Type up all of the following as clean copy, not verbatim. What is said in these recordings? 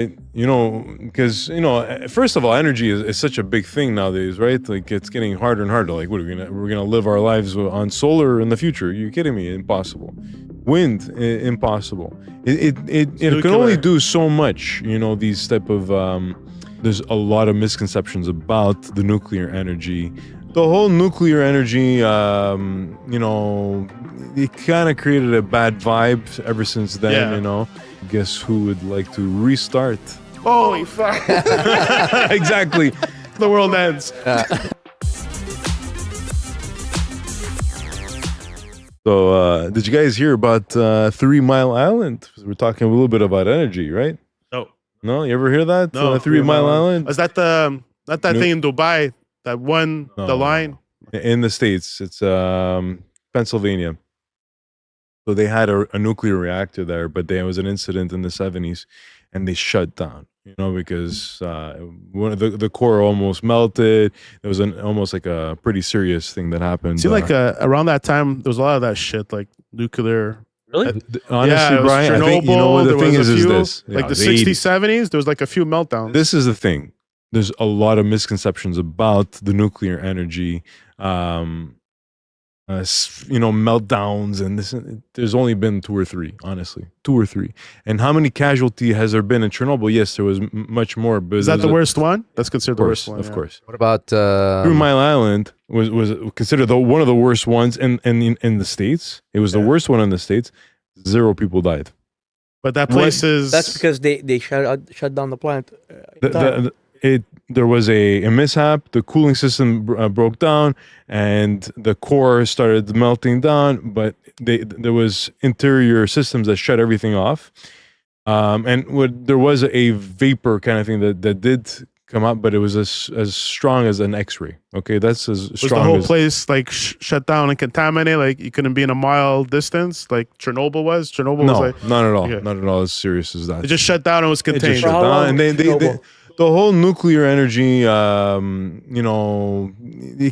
Because first of all, energy is such a big thing nowadays, right? Like it's getting harder and harder. Like, what are we're gonna live our lives on solar in the future? Are you kidding me? Impossible. Wind, impossible. It can only Nuclear. do so much. These type of there's a lot of misconceptions about the nuclear energy. The whole nuclear energy, it kind of created a bad vibe ever since then. Yeah. Guess who would like to restart? Holy fuck. Exactly. The world ends. So, did you guys hear about 3 Mile Island? We're talking a little bit about energy, right? No. No, you ever hear that? No. 3 Mile Island? Is that not that No. thing in Dubai that won the line? In the States. It's Pennsylvania. So they had a nuclear reactor there, but there was an incident in the 70s and they shut down, because one of the core almost melted. There was almost like a pretty serious thing that happened. It seemed like around that time, there was a lot of that shit, like nuclear. Really? Honestly, it was Brian, I think, Chernobyl, what the there thing was is a few, this. like the the 60s, 80s. 70s, there was like a few meltdowns. This is the thing. There's a lot of misconceptions about the nuclear energy. Meltdowns and this. There's only been 2 or 3, honestly, 2 or 3. And how many casualty has there been in Chernobyl? Yes, there was much more. But Is that the worst one? That's considered the worst one. Of course. What about 3 Mile Island was considered one of the worst ones in the States. It was the worst one in the States. 0 people died. But that place is. That's because they shut down the plant. There was a mishap. The cooling system broke down, and the core started melting down. But there was interior systems that shut everything off, and there was a vapor kind of thing that did come out, but it was as strong as an X-ray. Okay, that's as Was strong. the whole as, place like shut down and contaminated? Like you couldn't be in a mile distance, like Chernobyl was. Chernobyl was No, like not at all. Okay. Not at all as serious as that. it just shut down and was It just contained. shut how down, long and was Chernobyl? the whole nuclear energy, it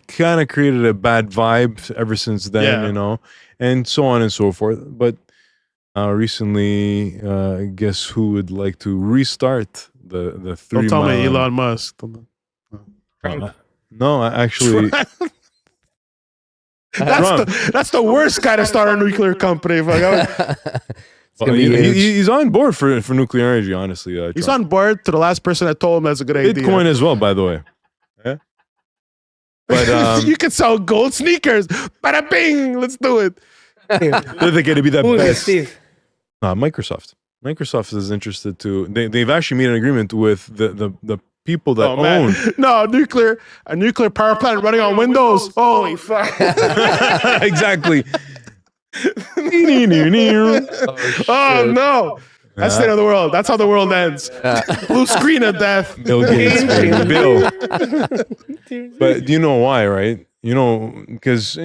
kind of created a bad vibe ever since then, Yeah. and so on and so forth. But recently, guess who would like to restart the 3 Don't tell Mile me Island? Elon Musk. No, actually, Trump. That's the worst guy to start a nuclear company. Well, he's on board for nuclear energy. Honestly, He's Trump. on board to the last person that told him that's a good idea. Bitcoin as well, by the way. Yeah. But you can sell gold sneakers. Bada bing, let's do it. they're going to be the Who is best. Steve? Microsoft. Microsoft is interested too. They've actually made an agreement with the people that Oh man, own. no a nuclear power plant running on Windows. Holy fuck! Exactly. Oh no, that's the end of the world. That's how the world ends. Blue screen of death. Bill Gates, baby. Bill. But you know why, right? Because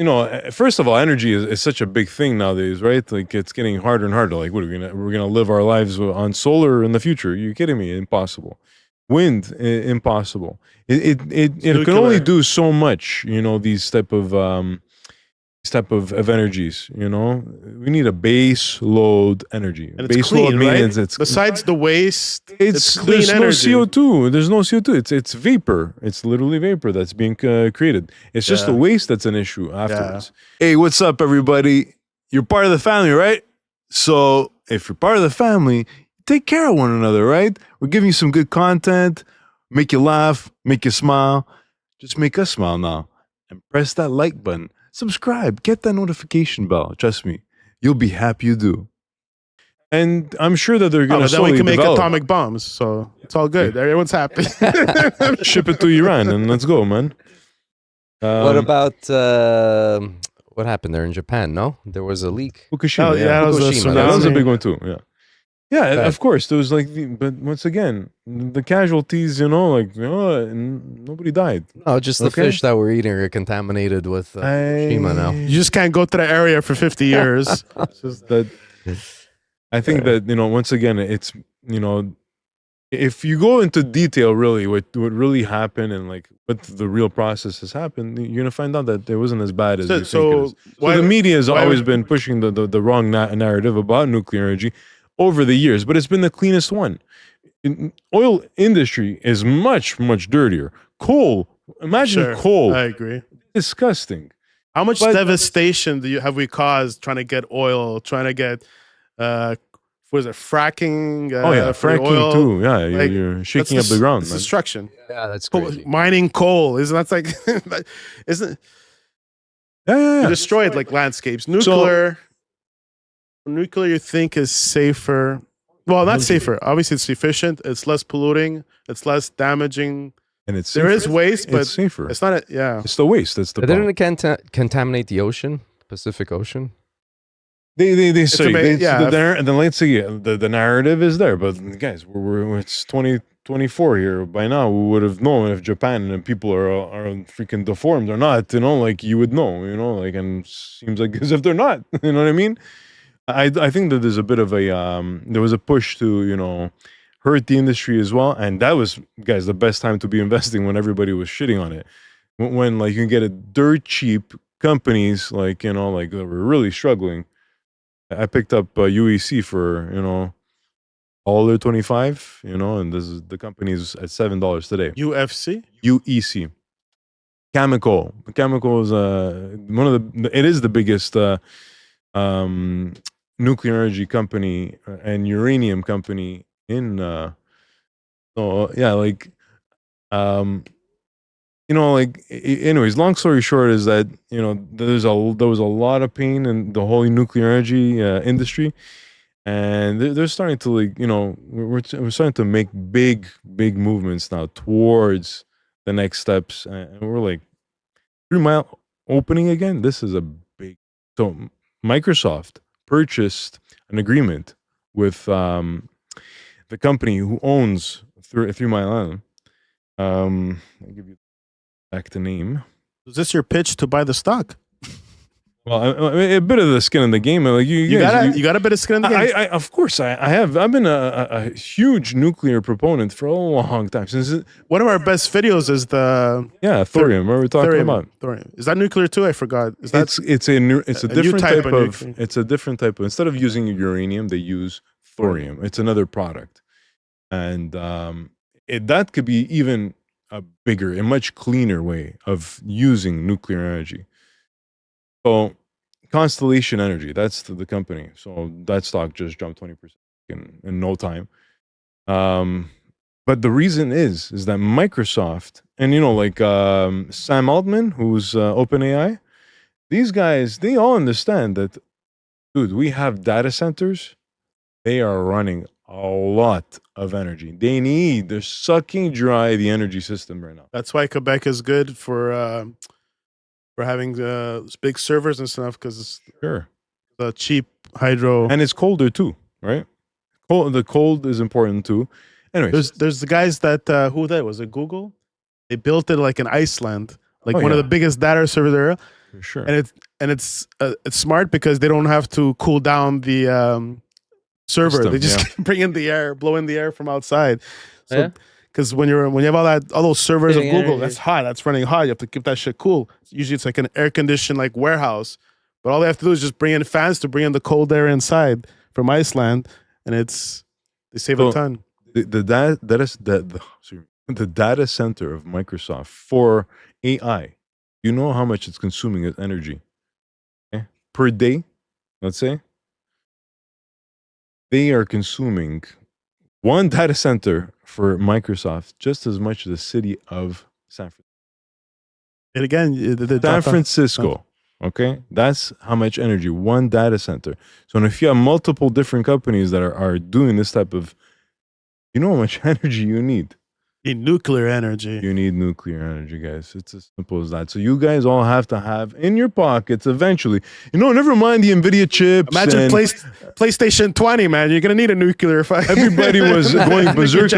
first of all, energy is such a big thing nowadays, right? Like it's getting harder and harder. Like, what are we're gonna live our lives on solar in the future? Are you kidding me? Impossible. Wind, impossible. It can only do so much. These type of energies. We need a base load energy. And it's Base clean, load right? means it's Besides the waste, it's clean there's energy. no CO2. There's no CO2. It's vapor. It's literally vapor that's being created. It's just the waste that's an issue afterwards. Hey, what's up, everybody? You're part of the family, right? So if you're part of the family, take care of one another, right? We're giving you some good content, make you laugh, make you smile. Just make us smile now. And press that like button. Subscribe. Get that notification bell. Trust me. You'll be happy you do. And I'm sure that they're going to Then we slowly can make develop. atomic bombs, so it's all good. Everyone's happy. Ship it to Iran and let's go, man. what about what happened there in Japan? No, there was a leak. Fukushima? Oh, yeah, that was a Fukushima. That was a tsunami. big one too. Yeah. Yeah, Okay. of course. There was but once again, the casualties, nobody died. No, just the Okay. fish that we're eating are contaminated with Fukushima now. You just can't go to the area for 50 years. It's just that I think that, once again, it's, if you go into detail, really, what really happened and like what the real process has happened, you're going to find out that it wasn't as bad as you think it is. So why- the media has why- always been pushing the wrong narrative about nuclear energy over the years, but it's been the cleanest one. oil industry is much dirtier. Coal, imagine coal. I agree. Disgusting. How much devastation have we caused trying to get oil, trying to get was it fracking? Fracking oil? too. Yeah, you're shaking up the ground. It's destruction. Yeah, that's crazy. Mining coal that's like, isn't? Yeah. You destroyed like landscapes. Nuclear, you think is safer? Well, not safer. Obviously, it's efficient. It's less polluting. It's less damaging. And it's there is waste, but it's safer. It's not. It's the waste. That's the problem. Didn't it contaminate the ocean, Pacific Ocean? They say then let's see. The narrative is there, but guys, it's 2024 here. By now, we would have known if Japan and people are freaking deformed or not. Like you would know. Like, and seems like as if they're not. You know what I mean? I think that there's a bit of a there was a push to hurt the industry as well, and that was, guys, the best time to be investing when everybody was shitting on it. When like you can get a dirt cheap companies like that were really struggling. I picked up UEC for $1.25, and this is the company's at $7 today. UEC. Chemical is it is the biggest nuclear energy company and uranium company in anyways, long story short is that there was a lot of pain in the whole nuclear energy industry, and they're starting to we're starting to make big movements now towards the next steps, and we're like 3 Mile opening again. This is a big. So Microsoft purchased an agreement with the company who owns 3 Mile Island. I'll give you back the name. Is this your pitch to buy the stock? Well, a bit of the skin in the game. Like you got a bit of skin in the game. Of course, I have. I've been a huge nuclear proponent for a long time. One of our best videos is the thorium. What we're talking about. Thorium. Is that nuclear too? I forgot. Is that it's a different type of it's a different type of, instead of using uranium, they use thorium. It's another product, and that could be even a much cleaner way of using nuclear energy. So Constellation Energy, that's the company. So that stock just jumped 20% in no time. But the reason is that Microsoft and Sam Altman, who's OpenAI, these guys, they all understand that, dude, we have data centers. They are running a lot of energy. They're sucking dry the energy system right now. That's why Quebec is good for having big servers and stuff, because the cheap hydro, and it's colder too, right? The cold is important too. Anyways, there's the guys that who that was it? Google. They built it like in Iceland, like one of the biggest data servers there. For sure. And it's smart because they don't have to cool down the server. They just bring in the air, blow in the air from outside. So, because when you have all those servers of Google, that's hot. That's running hot. You have to keep that shit cool. Usually it's like an air conditioned like warehouse, but all they have to do is just bring in fans to bring in the cold air inside from Iceland, and they save a ton. The data center of Microsoft for AI, you know how much it's consuming as energy per day? Let's say they are consuming one data center for Microsoft just as much as the city of San Francisco. And again, San Francisco. Okay, that's how much energy one data center. So if you have multiple different companies that are doing this type of, you know how much energy you need. You need nuclear energy. You need nuclear energy, guys. It's as simple as that. So you guys all have to have in your pockets eventually. Never mind the NVIDIA chips. Imagine PlayStation 20, man. You're gonna need a nuclear fire. Everybody was going berserk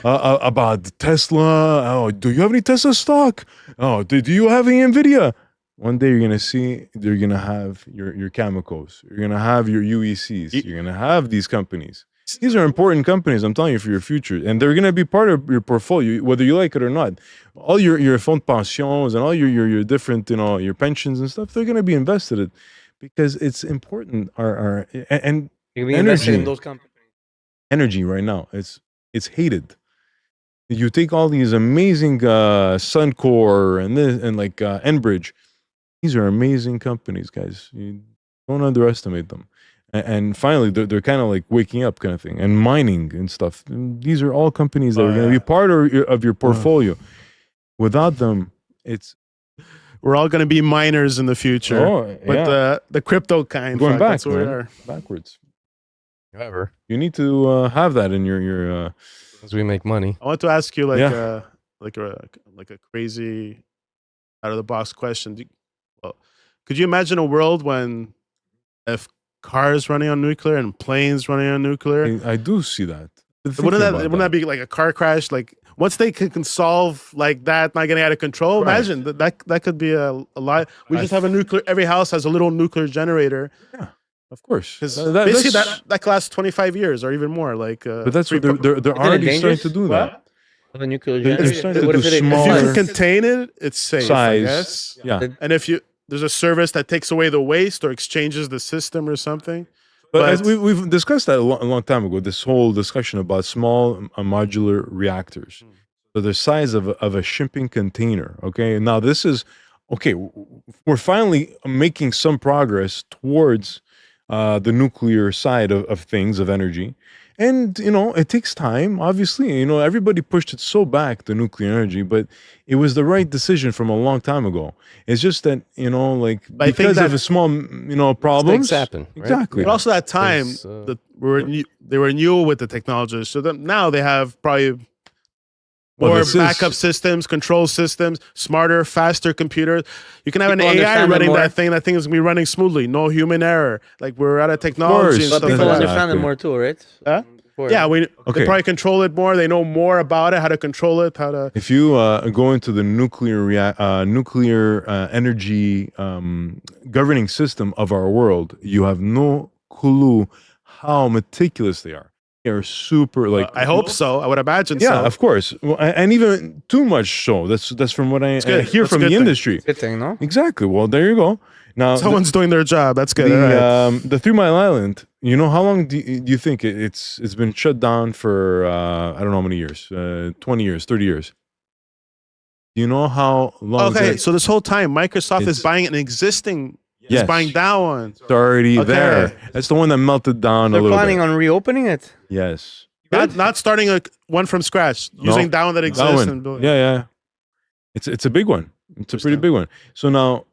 about Tesla. Oh, do you have any Tesla stock? Oh, do you have any NVIDIA? One day you're gonna see, you're gonna have your chemicals. You're gonna have your UECs. You're gonna have these companies. These are important companies, I'm telling you, for your future. And they're going to be part of your portfolio, whether you like it or not. All your fonds de pensions and all your different, your pensions and stuff, they're going to be invested in, because it's important. And you invested in those companies. Energy right now, it's it's hated. You take all these amazing Suncor and like Enbridge. These are amazing companies, guys. You don't underestimate them. And finally, they're kind of like waking up, kind of thing, and mining and stuff. And these are all companies that are going to be part of your portfolio. Without them, we're all going to be miners in the future, but the crypto kind. Going back, that's where we are. Backwards. However, you need to have that in your. As we make money. I want to ask you like a crazy out of the box question. Could you imagine a world when if cars running on nuclear and planes running on nuclear? I do see that. Wouldn't that be like a car crash? Like once they can solve like that, not getting out of control. Right. Imagine that could be a lot. We just have a nuclear. Every house has a little nuclear generator. Yeah. Of course, basically that lasts 25 years or even more. Like, but that's what they're already starting to do that. Of a nuclear generator. If you can contain it, it's safe. Size, I guess. Yeah. And if there's a service that takes away the waste or exchanges the system or something. But as we've discussed that a long time ago, this whole discussion about small modular reactors, so the size of a shipping container. Okay, now this is okay. We're finally making some progress towards the nuclear side of things, of energy. And, it takes time, obviously. Everybody pushed it so back, the nuclear energy, but it was the right decision from a long time ago. It's just that, because of the small, problems. Things happen. Right? Exactly. But also that time, they were new with the technology. So now they have probably more backup systems, control systems, smarter, faster computers. You can have an AI running that thing. That thing is going to be running smoothly. No human error. Like we're out of technology. But people understand it more too, right? Yeah, they probably control it more. They know more about it, how to control it, how to. If you go into the nuclear energy governing system of our world, you have no clue how meticulous they are. Are super I hope so. I would imagine so. Yeah, of course. Well, and even too much so. That's from what I hear from the industry. Good thing, no? Exactly. Well, there you go. Now someone's doing their job. That's good. The 3 Mile Island. How long do you think it's been shut down for? I don't know how many years. 20 years, 30 years. Do you know how long? Okay, so this whole time, Microsoft is buying an existing. Yes. It's buying that one. It's already there. That's the one that melted down a little bit. They're planning on reopening it? Yes. Not starting one from scratch. Using that one that exists. And building. Yeah. It's a big one. It's a pretty big one. So now,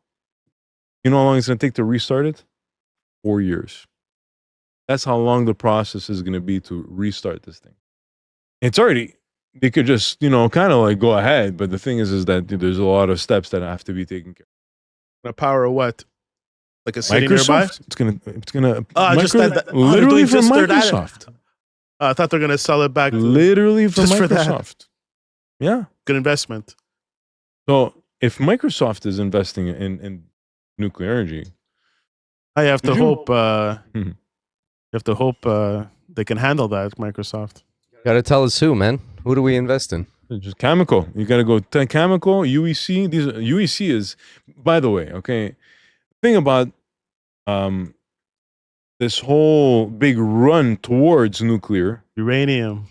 you know how long it's going to take to restart it? 4 years. That's how long the process is going to be to restart this thing. It's already, they could just, kind of like go ahead. But the thing is that there's a lot of steps that have to be taken care of. The power of what? Like a city Microsoft? nearby? It's gonna. Literally from Microsoft. I thought they're gonna sell it back. Literally from Microsoft. Yeah, good investment. So if Microsoft is investing in nuclear energy, I have to hope. You have to hope they can handle that. Microsoft. Got to tell us who, man. Who do we invest in? Just chemical. You got to go chemical. UEC. UEC is, by the way, okay. Thing about this whole big run towards nuclear uranium.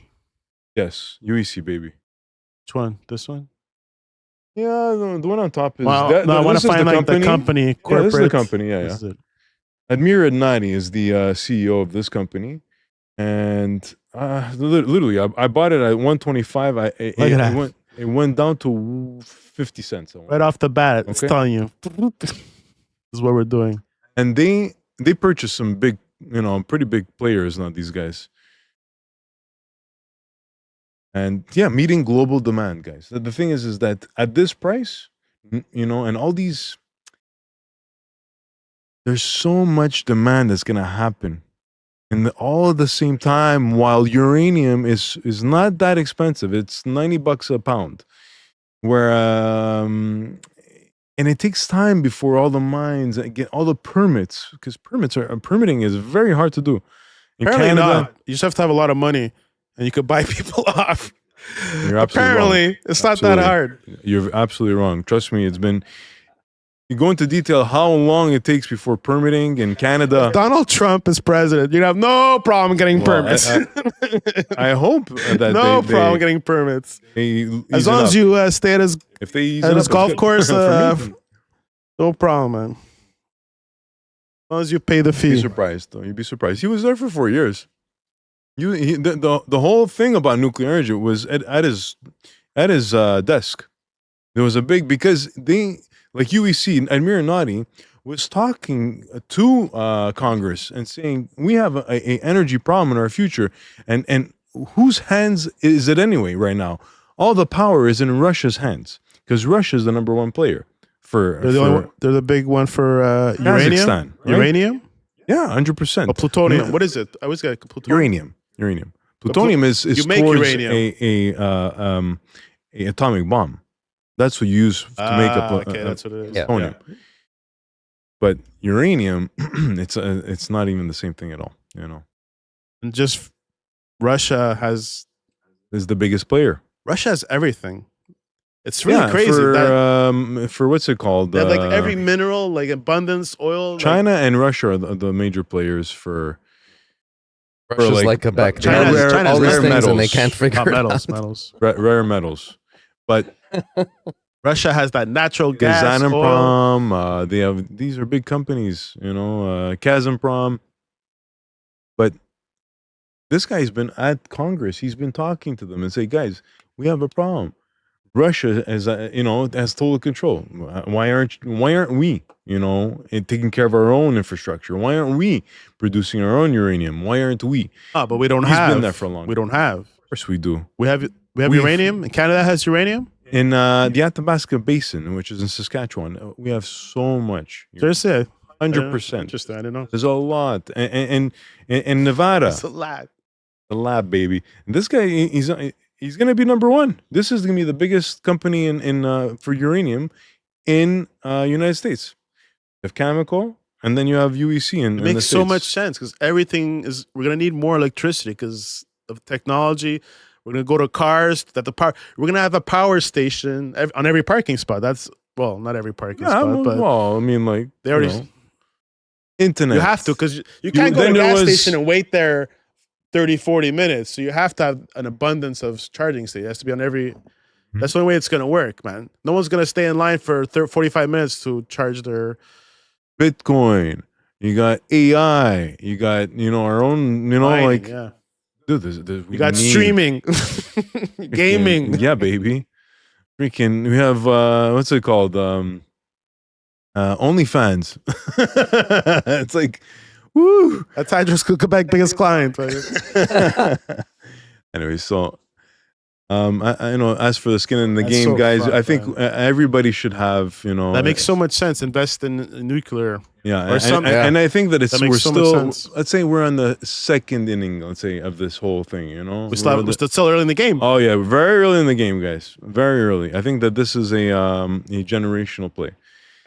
Yes, UEC, baby. Which one? This one? Yeah, the one on top is. I want to find like the company. Yeah, this is the company. Yeah. Admir Adnani is the CEO of this company, and literally, I bought it at 125. It went down to 50 cents. Right off the bat, it's telling you. This is what we're doing. And they purchased some big, pretty big players now, these guys. And yeah, meeting global demand, guys. The thing is that at this price, and all these, there's so much demand that's going to happen. And all at the same time, while uranium is not that expensive, it's $90 a pound. Where, and it takes time before all the mines get all the permits, because permitting is very hard to do. In Apparently Canada, not. You just have to have a lot of money, and you could buy people off. You're Apparently, it's not that hard. You're absolutely wrong. Trust me, it's been. you go into detail how long it takes before permitting in Canada. If Donald Trump is president, you'd have no problem getting permits. I hope that no problem getting permits. As long as you stay at his golf course, no problem, man. As long as you pay the fee. You'd be surprised, though. You'd be surprised. He was there for 4 years. The whole thing about nuclear energy was at his desk. There was a big, because they, like UEC, Admir Nadi was talking to Congress and saying, we have a energy problem in our future. And whose hands is it anyway right now? All the power is in Russia's hands, because Russia is the number one player. They're the big one for uranium? Right? Uranium? Yeah, 100%. Oh, plutonium. What is it? I always get plutonium. Uranium. Plutonium is you make towards uranium. a atomic bomb. That's what you use to make up that's what it is. plutonium. Yeah. But uranium, it's not even the same thing at all. You know, and just Russia is the biggest player. Russia has everything. It's really crazy. For what's it called? They have like every mineral, like abundance, oil. China and Russia are the major players for. Russia's like Quebec. China's all these things metals, and they can't figure it metals. Rare metals, but Russia has that natural gas. Kazatomprom. They have, these are big companies, you know, Kazatomprom. But this guy's been at Congress. He's been talking to them and say, guys, we have a problem. Russia has total control. Why aren't we, taking care of our own infrastructure? Why aren't we producing our own uranium? Why aren't we? But we don't He's have. been there for a long time. We don't have. Of course we do. We have uranium. Canada has uranium. In the Athabasca Basin, which is in Saskatchewan, we have so much. Seriously, 100%. Interesting. I didn't know. There's a lot, and in Nevada, it's a lot. The lab, baby. And this guy, he's going to be number one. This is going to be the biggest company for uranium in United States. You have Chemical, and then you have UEC. It makes so much sense because we're going to need more electricity because of technology. We're going to go to cars. We're going to have a power station on every parking spot. Not every parking spot. But I mean, like, they already. Internet. You have to, because you can't go to a gas station and wait there 30, 40 minutes. So you have to have an abundance of charging stations. It has to be on every. That's the only way it's going to work, man. No one's going to stay in line for 45 minutes to charge their Bitcoin. You got AI. You got, our own, mining, yeah. Dude, you got streaming, gaming. Yeah, baby. Freaking, we have, what's it called? OnlyFans. It's like, woo. That's Hydro's Quebec biggest client. Anyway, so as for the skin in the game, so guys, I think everybody should have, that makes so much sense. Invest in nuclear. Yeah, and I think that we're still, let's say we're on the second inning, let's say, of this whole thing, We're still early in the game. Oh yeah, very early in the game, guys. Very early. I think that this is a generational play.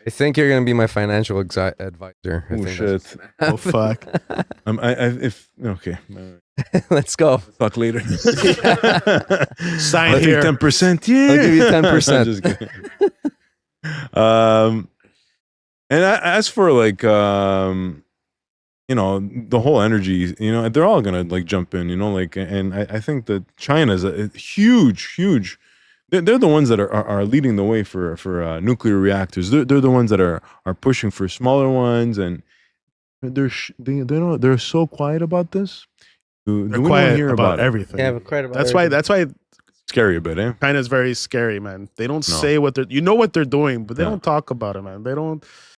I think you're gonna be my financial advisor. Oh shit! Oh fuck! Okay. Let's go. Talk later. Sign here. 10%. Yeah, I'll give you 10%. And as for like the whole energy, they're all gonna like jump in, and I think that China's a huge. They're the ones that are leading the way for nuclear reactors. They're the ones that are pushing for smaller ones, and they're so quiet about this. They're quiet about everything. Yeah, quiet about everything. That's why scary a bit, eh? China's very scary, man. They don't say what they're. You know what they're doing, but they don't talk about it, man. They don't.